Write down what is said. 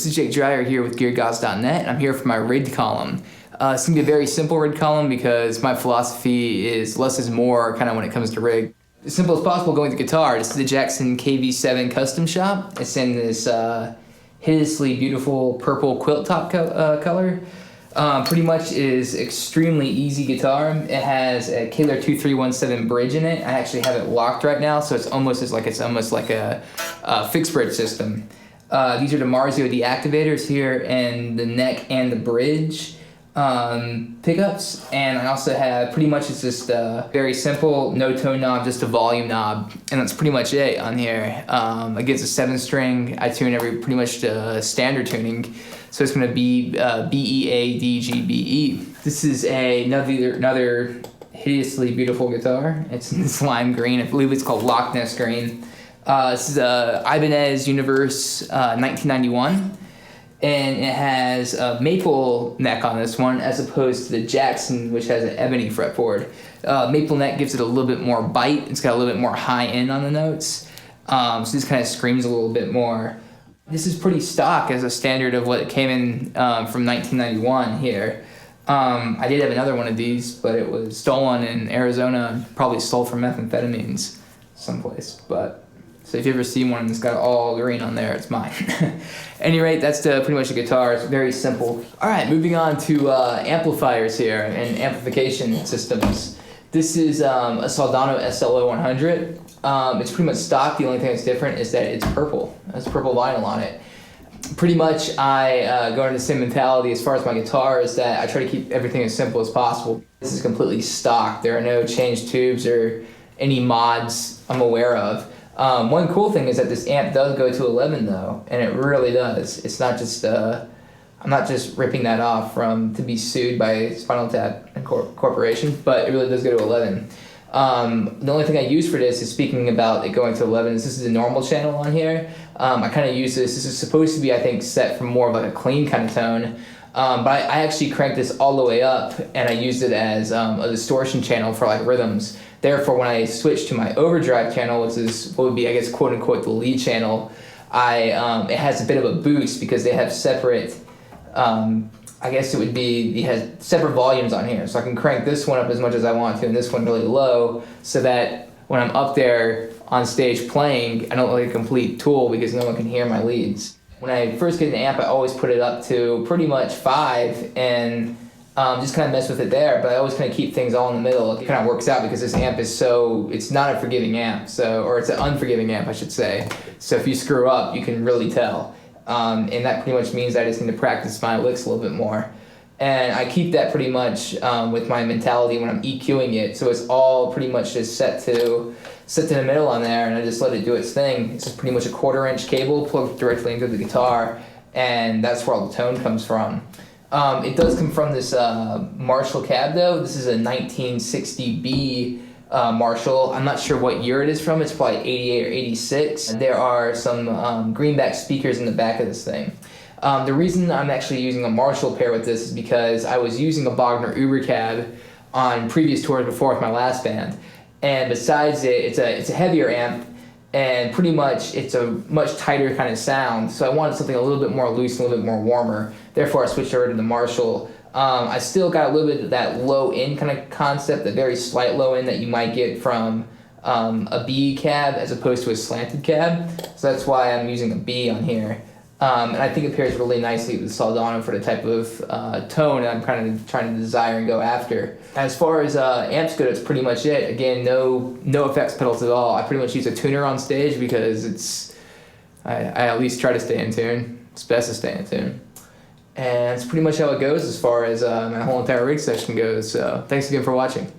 this is Dreyer here with GearGods.net, and I'm here for my rid column. It's going to be a very simple rid column because my philosophy is less is more kind of when it comes to rig. As simple as possible going to guitar. This is the Jackson KV7 Custom Shop. It's in this hideously beautiful purple quilt top color. Pretty much is extremely easy guitar. It has a Kaler 2317 bridge in it. I actually have it locked right now, so it's almost like a fixed bridge system. These are the Marzio deactivators here, and the neck and the bridge pickups. And I also have pretty much it's just a very simple no tone knob, just a volume knob, and that's pretty much it on here. Again, it's a 7-string. I tune pretty much the standard tuning. So it's going to be B, E, A, D, G, B, E. This is another hideously beautiful guitar. It's in this lime green. I believe it's called Loch Ness green. This is a Ibanez Universe 1991. And it has a maple neck on this one as opposed to the Jackson, which has an ebony fretboard. Maple neck gives it a little bit more bite. It's got a little bit more high end on the notes. So this kind of screams a little bit more. This is pretty stock as a standard of what it came in from 1991 here. I did have another one of these, but it was stolen in Arizona, probably stole from methamphetamines someplace. So if you ever see one that's got all green on there, it's mine. At any rate, that's pretty much the guitar. It's very simple. All right, moving on to amplifiers here and amplification systems. This is a Soldano SLO 100. It's pretty much stock. The only thing that's different is that it's purple. There's purple vinyl on it. Pretty much I go into the same mentality as far as my guitar is that I try to keep everything as simple as possible. This is completely stock. There are no changed tubes or any mods I'm aware of. One cool thing is that this amp does go to 11 though, and it really does. It's not just, I'm not just ripping that off to be sued by Spinal Tap Corporation, but it really does go to 11. The only thing I use for this is, speaking about it going to 11, this is a normal channel on here. I kind of use this is supposed to be, I think, set for more of like a clean kind of tone. But I actually cranked this all the way up, and I used it as a distortion channel for like rhythms. Therefore, when I switched to my overdrive channel, which is what would be, I guess, quote unquote, the lead channel, it has a bit of a boost because they have separate, I guess it has separate volumes on here. So I can crank this one up as much as I want to, and this one really low, so that when I'm up there on stage playing, I don't look like a complete tool because no one can hear my leads. When I first get an amp, I always put it up to pretty much 5 and just kind of mess with it there, but I always kind of keep things all in the middle. It kind of works out because this amp is it's not a forgiving amp, or it's an unforgiving amp, I should say. So if you screw up, you can really tell. And that pretty much means I just need to practice my licks a little bit more. And I keep that pretty much with my mentality when I'm EQing it, so it's all pretty much just set to the middle on there, and I just let it do its thing. It's just pretty much a 1/4-inch cable plugged directly into the guitar, and that's where all the tone comes from. It does come from this Marshall cab though. This is a 1960B Marshall. I'm not sure what year it is from. It's probably 88 or 86. There are some greenback speakers in the back of this thing. The reason I'm actually using a Marshall pair with this is because I was using a Bogner Uber cab on previous tours before with my last band. And besides it's a heavier amp, and pretty much it's a much tighter kind of sound, so I wanted something a little bit more loose and a little bit more warmer. Therefore I switched over to the Marshall. I still got a little bit of that low end kind of concept, the very slight low end that you might get from a B cab as opposed to a slanted cab, so that's why I'm using a B on here. And I think it pairs really nicely with Soldano for the type of tone I'm kind of trying to desire and go after. As far as amps go, that's pretty much it. Again, no effects pedals at all. I pretty much use a tuner on stage because I at least try to stay in tune. It's best to stay in tune. And that's pretty much how it goes as far as my whole entire rig session goes. So thanks again for watching.